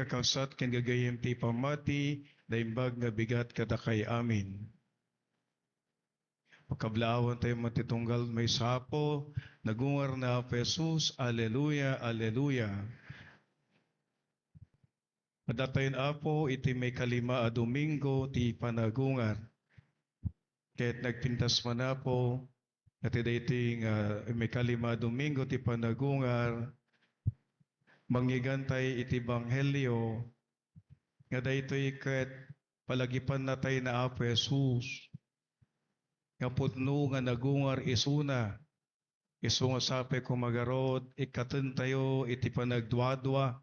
kausat ken gagayem ti pamati, daimbag nga bigat kada kay amin. Pagkablawan tayo matitunggal may sapo, nagungar na Jesus, Alleluia, Alleluia. Madatayin apo, iti may kalima a Domingo, ti panagungar. Kahit nagpintas man apo, at iti may kalima a Domingo, ti panagungar, manggigantay iti Banghelyo, nga daytoy ket palagipan na tayo na apo Jesus. Nga putno nga nagungar isuna, isu nga sape kumagarod, ikaten tayo iti panagdwadwa,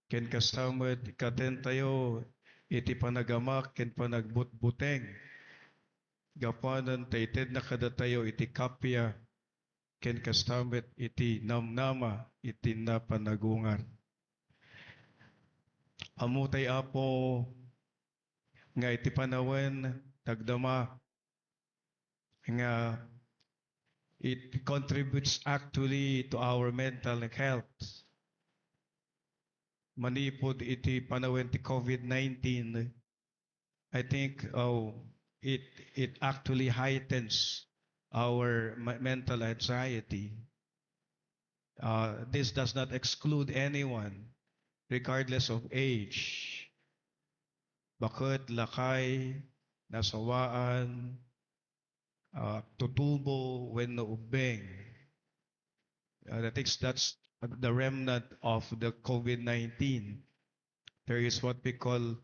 ken kastamet ikaten tayo iti panagamak ken panagbutbuteng. Gapanan tayted na kada tayo iti kapya, ken kastamet iti namnama, iti napanagungar. Amutay apo, nga iti panawen, tagdama, nga it contributes actually to our mental health. Manipod iti panawen ti COVID-19, I think it actually heightens our mental anxiety. This does not exclude anyone, regardless of age. Bakit lakay, nasawaan, tutubo when naubeng. I think that's the remnant of the COVID-19. There is what we call,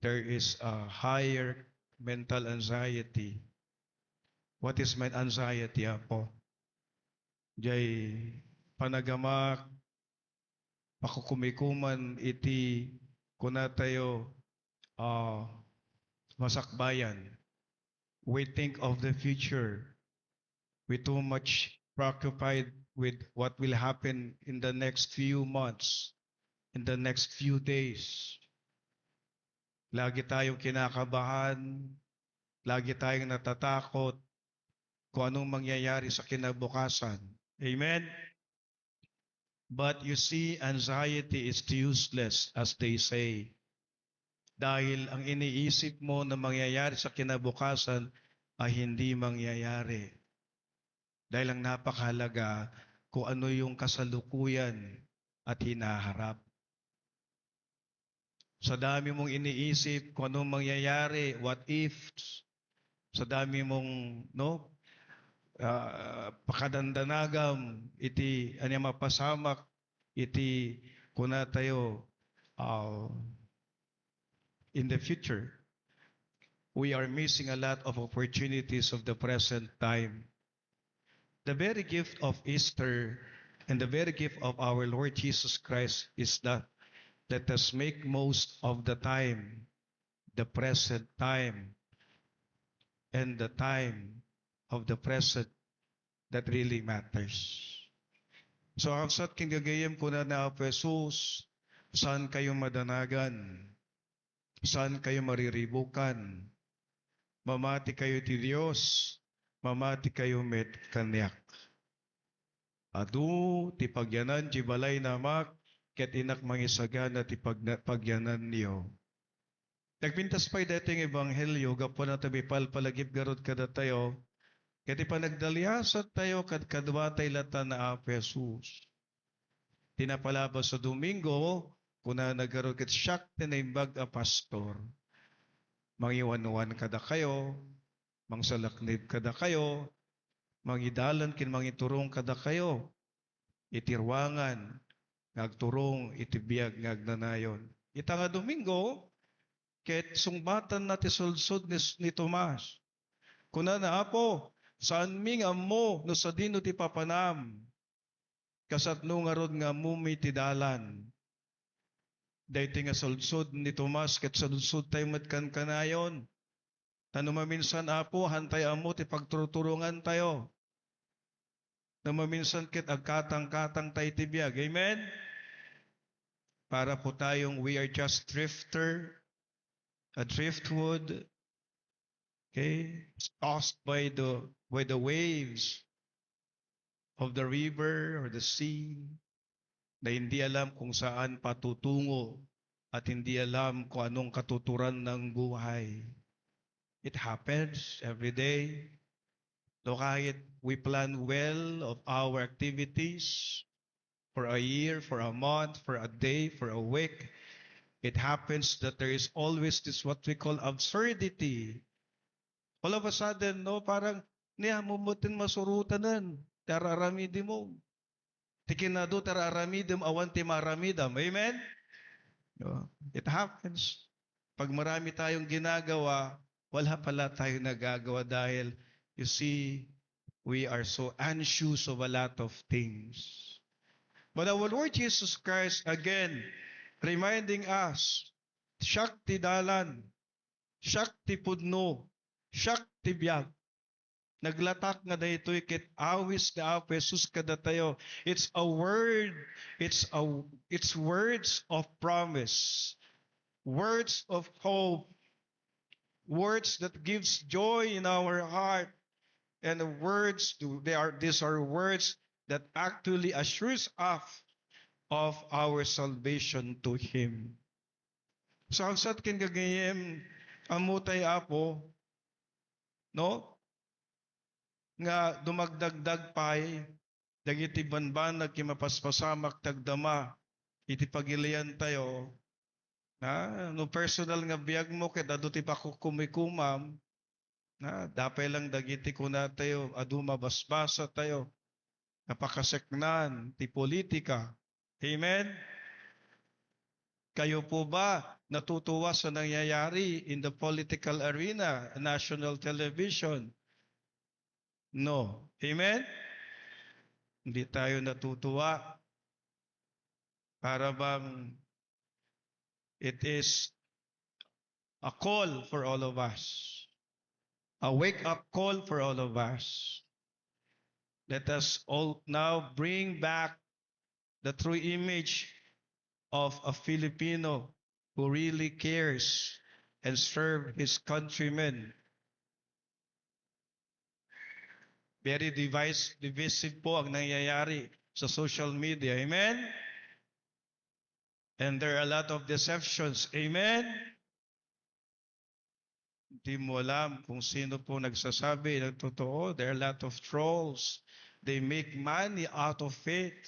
there is a higher mental anxiety. What is my anxiety, apo? Jay panagamak, pakukumikuman iti kuna tayo masakbayan. We think of the future. We're too much preoccupied with what will happen in the next few months, in the next few days. Lagi tayong kinakabahan, lagi tayong natatakot kung anong mangyayari sa kinabukasan. Amen? But you see, anxiety is useless, as they say. Dahil ang iniisip mo na mangyayari sa kinabukasan ay hindi mangyayari. Dahil ang napakahalaga kung ano yung kasalukuyan at hinaharap. Sa dami mong iniisip kung anong mangyayari, what if, sa dami mong pakadandanagam, iti anya mapasamak, iti kuna tayo in the future, we are missing a lot of opportunities of the present time. The very gift of Easter and the very gift of our Lord Jesus Christ is that let us make most of the time, the present time, and the time of the present that really matters. So, ang sat king gagayem ko na Jesus, saan kayo madanagan? Saan kayo mariribukan? Mamati kayo ti Diyos, mamati kayo met kanyak. Adu, ti pagyanan, ti balay namak, ket inak mangisaga na ti pagyanan niyo. Nagpintas pa'y dating ebanghelyo, gapon na tabi palagip garod kada tayo, ket ipanagdalyasat tayo kad kadwatay lata na Apo Jesus. Tinapalabas sa Domingo, kuna nagarod ket siyak tinaimbag a pastor. Mangiwan-wan kada kayo, mangsalaknib kada kayo, mangidalan kin mangiturong kada kayo, itirwangan, ngagturong, itibiyag, ngagnanayon. Ita nga Domingo, ket sungbatan na ti sulsod ni Tomas. Kuna na Apo, saan ming ammo no sa dino ti papanam, kasatno nga rod nga mumi ti dalan. Dayti nga sulsod ni Tomas, ket sulsod tayo matkan kanayon. Maminsan Apo, hantay amo ti pagtuturungan tayo. Maminsan ket agkatang-katang tayo ti biyag. Amen? Para po tayong we are just a driftwood, okay, tossed by the waves of the river or the sea. na hindi alam kung saan patutungo at hindi alam kung anong katuturan ng buhay. It happens every day. So kahit we plan well of our activities for a year, for a month, for a day, for a week, it happens that there is always this what we call absurdity. All of a sudden, no, parang niya mumutin masurutanan, tararamidi mo. Tikinado tararamidem awanti maramidam. Amen? No? It happens. Pag marami tayong ginagawa, wala pala tayong nagagawa dahil you see, we are so anxious of a lot of things. But our Lord Jesus Christ, again, reminding us, Shakti dalan, Shakti pudno, Shakti biyag. Naglatak nga daytoy ket awis na Apo Jesus kada tayo. It's a word, it's words of promise, words of hope, words that gives joy in our heart, and the words these are words that actually assures us of our salvation to Him. So ang sat kin gagayem amutay Apo, no? Nga dumagdagdag pay dagiti banbanag iti mapaspasamak tagdama iti pagilian tayo na no personal nga biag mo ket adu ti pakukumikumam na dapay lang dagiti kuna tayo adu mabasbasa tayo napakaseknan ti politika. Amen. Kayo po ba natutuwa sa nangyayari in the political arena, national television? No. Amen? Hindi tayo natutuwa. Para bang it is a call for all of us. A wake-up call for all of us. Let us all now bring back the true image of a Filipino who really cares and serve his countrymen. Very divisive po ang nangyayari sa social media. Amen? And there are a lot of deceptions. Amen? Hindi mo alam kung sino po nagsasabi ng totoo. There are a lot of trolls. They make money out of it.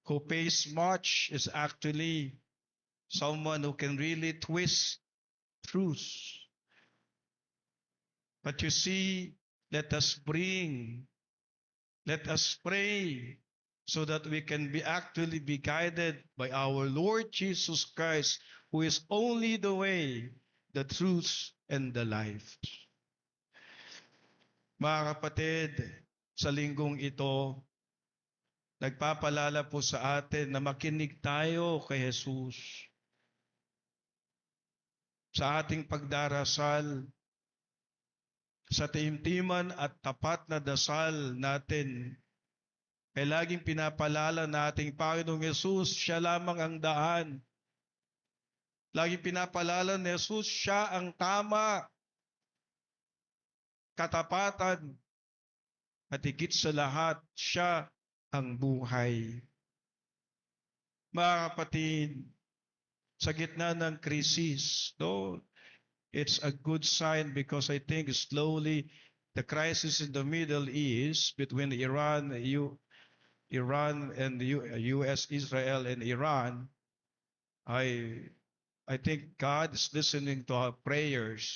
Who pays much is actually someone who can really twist truth. But you see, let us pray, so that we can actually be guided by our Lord Jesus Christ, who is only the way, the truth, and the life. Mga kapatid, sa linggong ito, nagpapalala po sa atin na makinig tayo kay Jesus. Sa ating pagdarasal, sa taimtiman at tapat na dasal natin, ay laging pinapalala na ating Panginoong Yesus, siya lamang ang daan. Laging pinapalala ni Yesus, siya ang tama, katapatan, at higit sa lahat, siya ang buhay. Mga kapatid, sa gitna ng krisis, no, it's a good sign because I think slowly the crisis in the Middle East between Iran and the U.S., Israel, and Iran, I think God is listening to our prayers.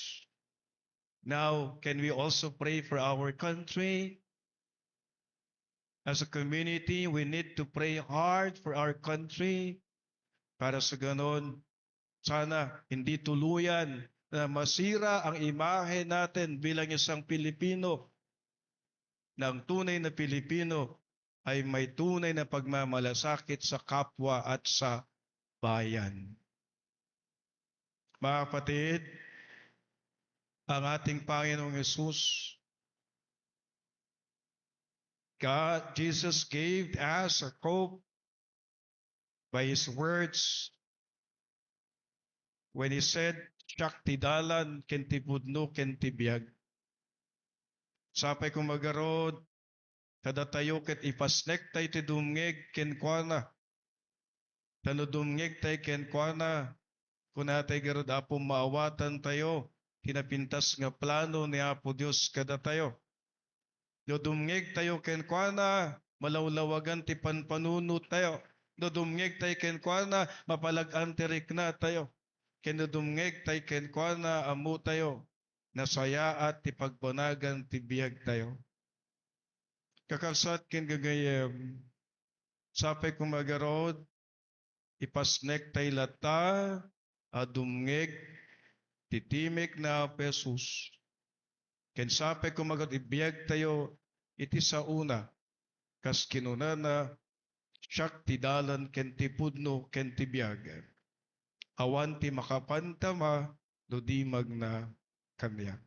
Now, can we also pray for our country? As a community, we need to pray hard for our country para sa ganon, sana hindi tuluyan na masira ang imahe natin bilang isang Pilipino, na ang tunay na Pilipino ay may tunay na pagmamalasakit sa kapwa at sa bayan. Mga kapatid, ang ating Panginoong Yesus, Jesus gave us a hope by His words when He said, Shakti dalan, kenti pudno, kenti biyag. Sapay kung magarod, Kada tayo ket ipasnek tay ti dumngeg kenkwana. Tano dumngeg tay kenkwana. Kuna tay garod apo maawatan tayo. Hinapintas nga plano ni Apo Dios kada tayo. No dumngeg tayo kenkwana, malawlawagan ti panpanunot tayo. No dumngeg tayo kenkwana, mapalag-an ti rikna tayo. Ken no dumngeg tayo kenkwana, amu tayo. Nasaya at ti pagbanagan ti biyag tayo. Kakasat ken gagayem, sapay kumagarod, ipasnek tayo lata, adumngeg, titimek na pesos. Ken sapay kumagarod, ibiyag tayo, iti sa una, kas kinuna na, siyak ti dalan ken ti pudno ken ti biyag. Awan ti makapantama, no di magna kaniyak.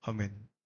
Amen.